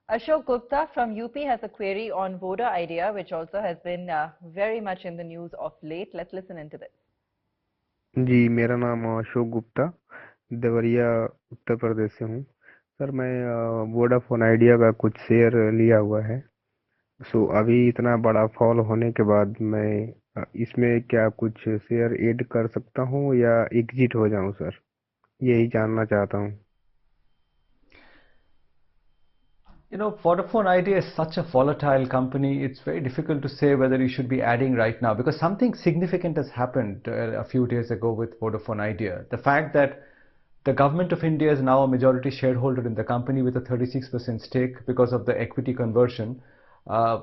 Ashok Gupta from UP has a query on voter idea, which also has been very much in the news of late. Let's listen into this. जी, मेरा नाम अशोक गुप्ता देवरिया उत्तर प्रदेश से हूँ। Sir, मैं Vodafone idea का कुछ share लिया हुआ है। अभी इतना बड़ा फॉल होने के बाद मैं इसमें क्या कुछ शेयर ऐड कर सकता हूँ या एग्जिट हो जाऊँ सर? यही जानना चाहता हूँ। You know, Vodafone Idea is such a volatile company. It's very difficult to say whether you should be adding right now because something significant has happened a few days ago with Vodafone Idea. The fact that the government of India is now a majority shareholder in the company with a 36% stake because of the equity conversion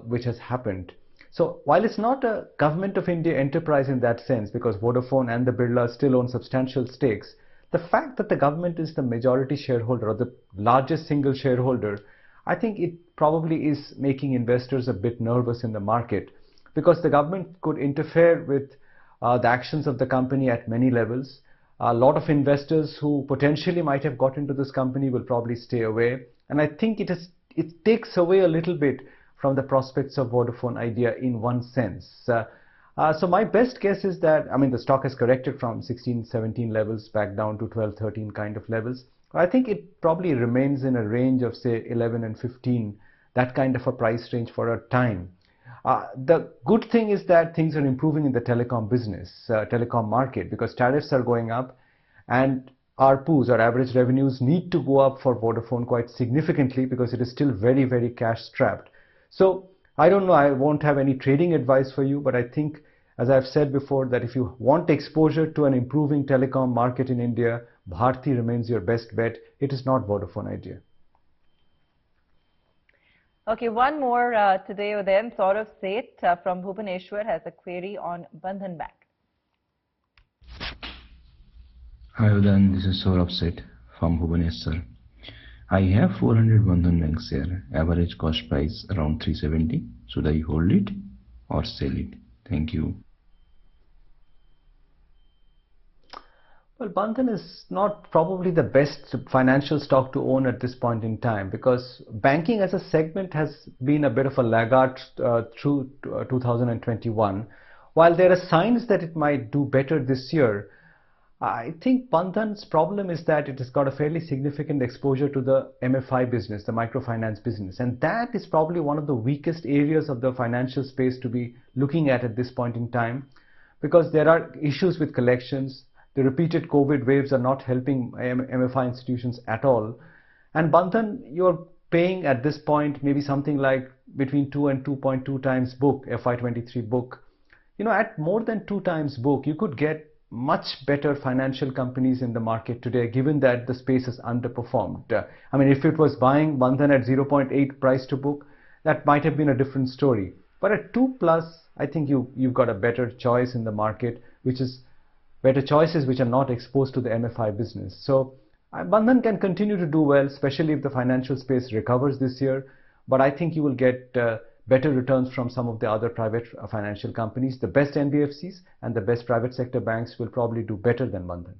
which has happened. So while it's not a government of India enterprise in that sense, because Vodafone and the Birlas still own substantial stakes, the fact that the government is the majority shareholder or the largest single shareholder, I think it probably is making investors a bit nervous in the market because the government could interfere with the actions of the company at many levels. A lot of investors who potentially might have got into this company will probably stay away. And I think it takes away a little bit from the prospects of Vodafone Idea in one sense. So my best guess is that, I mean, the stock has corrected from 16, 17 levels back down to 12, 13 kind of levels. I think it probably remains in a range of say 11 and 15, that kind of a price range for a time. The good thing is that things are improving in the telecom business, telecom market, because tariffs are going up and ARPUs or average revenues need to go up for Vodafone quite significantly because it is still very, very cash strapped. So I don't know, I won't have any trading advice for you, but I think, as I've said before, that if you want exposure to an improving telecom market in India, Bharti remains your best bet. It is not Vodafone Idea. Okay, one more today, Udayan. Saurav Seth from Bhubaneswar has a query on Bandhan Bank. Hi Udayan, this is Saurav Seth from Bhubaneswar. I have 400 Bandhan Bank share, average cost price around 370. Should I hold it or sell it? Thank you. Well, Bandhan is not probably the best financial stock to own at this point in time because banking as a segment has been a bit of a laggard through 2021. While there are signs that it might do better this year, I think Bandhan's problem is that it has got a fairly significant exposure to the MFI business, the microfinance business, and that is probably one of the weakest areas of the financial space to be looking at this point in time because there are issues with collections. The repeated COVID waves are not helping MFI institutions at all. And Bandhan, you're paying at this point maybe something like between 2 and 2.2 times book, FY23 book. You know, at more than 2 times book, you could get much better financial companies in the market today, given that the space has underperformed. I mean, if it was buying Bandhan at 0.8 price to book, that might have been a different story. But at 2 plus, I think you've got a better choice in the market, which is better choices which are not exposed to the MFI business. So Bandhan can continue to do well, especially if the financial space recovers this year. But I think you will get better returns from some of the other private financial companies. The best NBFCs and the best private sector banks will probably do better than Bandhan.